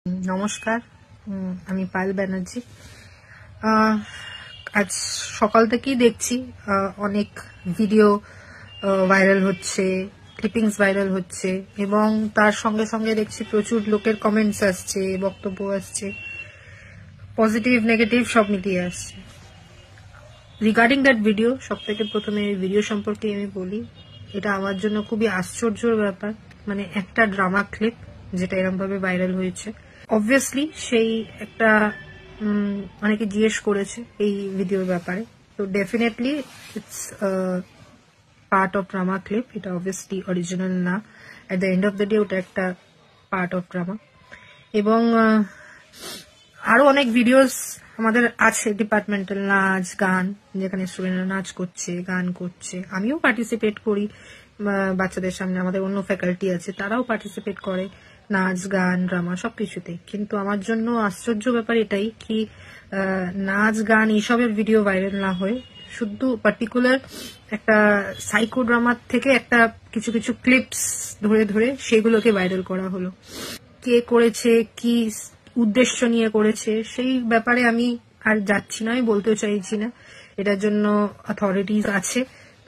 নমস্কার, আমি পায়েল ব্যানার্জি। আজ সকাল থেকেই দেখছি অনেক ভিডিও ভাইরাল হচ্ছে, ক্লিপিংস ভাইরাল হচ্ছে এবং তার সঙ্গে সঙ্গে দেখছি প্রচুর লোকের কমেন্টস আসছে, বক্তব্য আসছে, পজিটিভ নেগেটিভ সব মিলিয়ে আসছে। রিগার্ডিং দ্যাট ভিডিও, সব থেকে প্রথমে ভিডিও সম্পর্কে আমি বলি, এটা আমার জন্য খুবই আশ্চর্যের ব্যাপার। মানে একটা ড্রামা ক্লিপ যেটা এরকম ভাবে ভাইরাল হয়েছে, অবভিয়াসলি সেই একটা অনেকে জিজ্ঞেস করেছে এই ভিডিওর ব্যাপারে, তো definitely it's part of drama clip. এটা অবভিয়াসলি অরিজিনাল না, at the end of the day ওটা একটা পার্ট অফ ড্রামা। এবং আরো অনেক ভিডিওস আমাদের আছে, ডিপার্টমেন্টাল নাচ গান, যেখানে স্টুডেন্টরা নাচ করছে, গান করছে। আমিও পার্টিসিপেট করি বাচ্চাদের সামনে, আমাদের অন্য ফ্যাকাল্টি আছে তারাও পার্টিসিপেট করে নাচ গান ড্রামা সবকিছুতেই। কিন্তু আমার জন্য আশ্চর্য ব্যাপার এটাই কি নাচ গান এইসবের ভিডিও ভাইরাল না হয়ে শুধু পার্টিকুলার একটা সাইকো ড্রামার থেকে একটা কিছু কিছু ক্লিপস ধরে ধরে সেগুলোকে ভাইরাল করা হলো। কে করেছে, কি উদ্দেশ্য নিয়ে করেছে সেই ব্যাপারে আমি আর যাচ্ছি না, আমি বলতেও চাইছি না। এটার জন্য অথরিটিজ আছে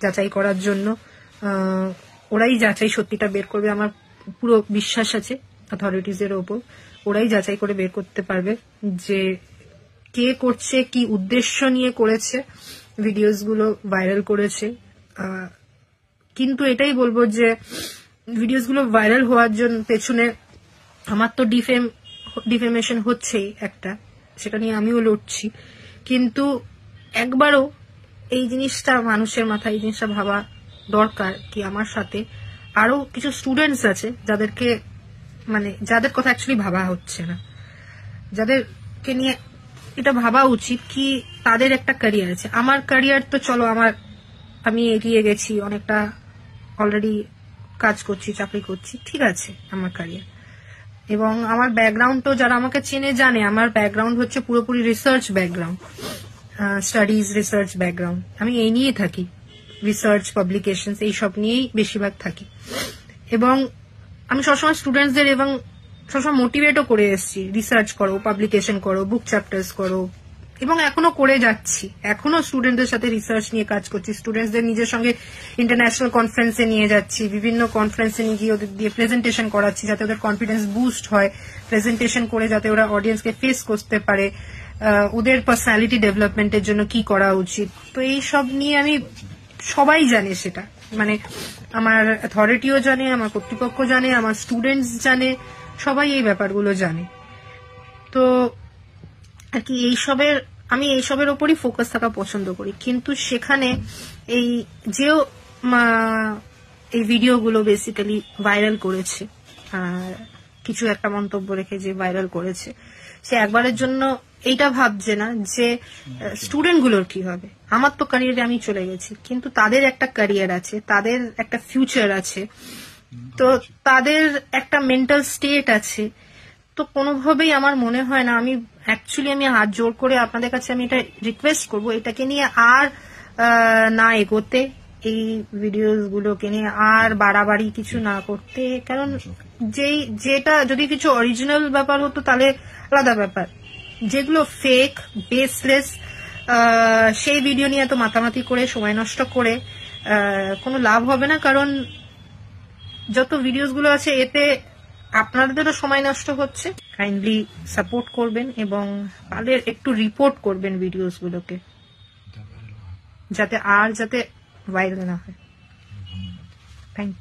যাচাই করার জন্য, ওরাই যাচাই সত্যিটা বের করবে। আমার পুরো বিশ্বাস আছে অথরিটিজের ওপর, ওরাই যাচাই করে বের করতে পারবে যে কে করছে, কি উদ্দেশ্য নিয়ে করেছে, ভিডিওস গুলো ভাইরাল করেছে। কিন্তু এটাই বলবো যে ভিডিওস গুলো ভাইরাল হওয়ার জন্য পেছনে আমার তো ডিফেমেশন হচ্ছেই একটা, সেটা নিয়ে আমিও লড়ছি। কিন্তু একবারও এই জিনিসটা মানুষের মাথায়, এই জিনিসটা ভাবা দরকার কি আমার সাথে আরো কিছু স্টুডেন্টস আছে যাদেরকে যাদের কথা অ্যাকচুয়ালি ভাবা হচ্ছে না, যাদেরকে নিয়ে এটা ভাবা উচিত কি তাদের একটা ক্যারিয়ার আছে। আমার ক্যারিয়ার তো চলো আমি এগিয়ে গেছি অনেকটা, অলরেডি কাজ করছি, চাকরি করছি, ঠিক আছে আমার ক্যারিয়ার। এবং আমার ব্যাকগ্রাউন্ড তো যারা আমাকে চেনে জানে, আমার ব্যাকগ্রাউন্ড হচ্ছে পুরোপুরি research background, studies research background. আমি এই নিয়ে থাকি, রিসার্চ পাবলিকেশন এইসব নিয়েই বেশিরভাগ থাকি। এবং আমি সবসময় স্টুডেন্টসদের এবং সবসময় মোটিভেটও করে এসেছি, রিসার্চ করো, পাবলিকেশন করো, বুক চ্যাপ্টার্স করো, এবং এখনো করে যাচ্ছি। এখনো স্টুডেন্টদের সাথে রিসার্চ নিয়ে কাজ করছি, স্টুডেন্টসদের নিজের সঙ্গে ইন্টারন্যাশনাল কনফারেন্সে নিয়ে যাচ্ছি, বিভিন্ন কনফারেন্সে নিয়ে গিয়ে ওদের দিয়ে প্রেজেন্টেশন করাচ্ছি যাতে ওদের কনফিডেন্স বুস্ট হয়, প্রেজেন্টেশন করে যাতে ওরা অডিয়েন্সকে ফেস করতে পারে, ওদের পার্সোনালিটি ডেভেলপমেন্টের জন্য কি করা উচিত। তো এই সব নিয়ে আমি, সবাই জানে সেটা, আমার অথরিটিও জানে, আমার কর্তৃপক্ষ জানে, আমার স্টুডেন্টস জানে, সবাই এই ব্যাপারগুলো জানে। তো আর কি আমি এইসবের ওপরই ফোকাস থাকা পছন্দ করি। কিন্তু সেখানে এই ভিডিওগুলো বেসিক্যালি ভাইরাল করেছে, কিছু একটা মন্তব্য রেখে যে ভাইরাল করেছে, সে একবারের জন্য এইটা ভাবছে না যে স্টুডেন্টগুলোর কি হবে। আমার তো ক্যারিয়ারে আমি চলে গেছি, কিন্তু তাদের একটা ক্যারিয়ার আছে, তাদের একটা ফিউচার আছে, তো তাদের একটা মেন্টাল স্টেট আছে। তো কোনোভাবেই আমার মনে হয় না, আমি হাত জোর করে আপনাদের কাছে আমি এটা রিকোয়েস্ট করবো, এটাকে নিয়ে আর না এগোতে, এই ভিডিওগুলোকে নিয়ে আর বাড়াবাড়ি কিছু না করতে। কারণ যেটা যদি কিছু অরিজিনাল ব্যাপার হতো তাহলে আলাদা ব্যাপার, যেগুলো ফেক বেসলেস সেই ভিডিও নিয়ে এত মাতামাতি করে সময় নষ্ট করে কোনো লাভ হবে না। কারণ যত ভিডিওসগুলো আছে এতে আপনাদেরও সময় নষ্ট হচ্ছে। কাইন্ডলি সাপোর্ট করবেন এবং তাদের একটু রিপোর্ট করবেন ভিডিওসগুলোকে, যাতে ভাইরাল না হয়। Thank you.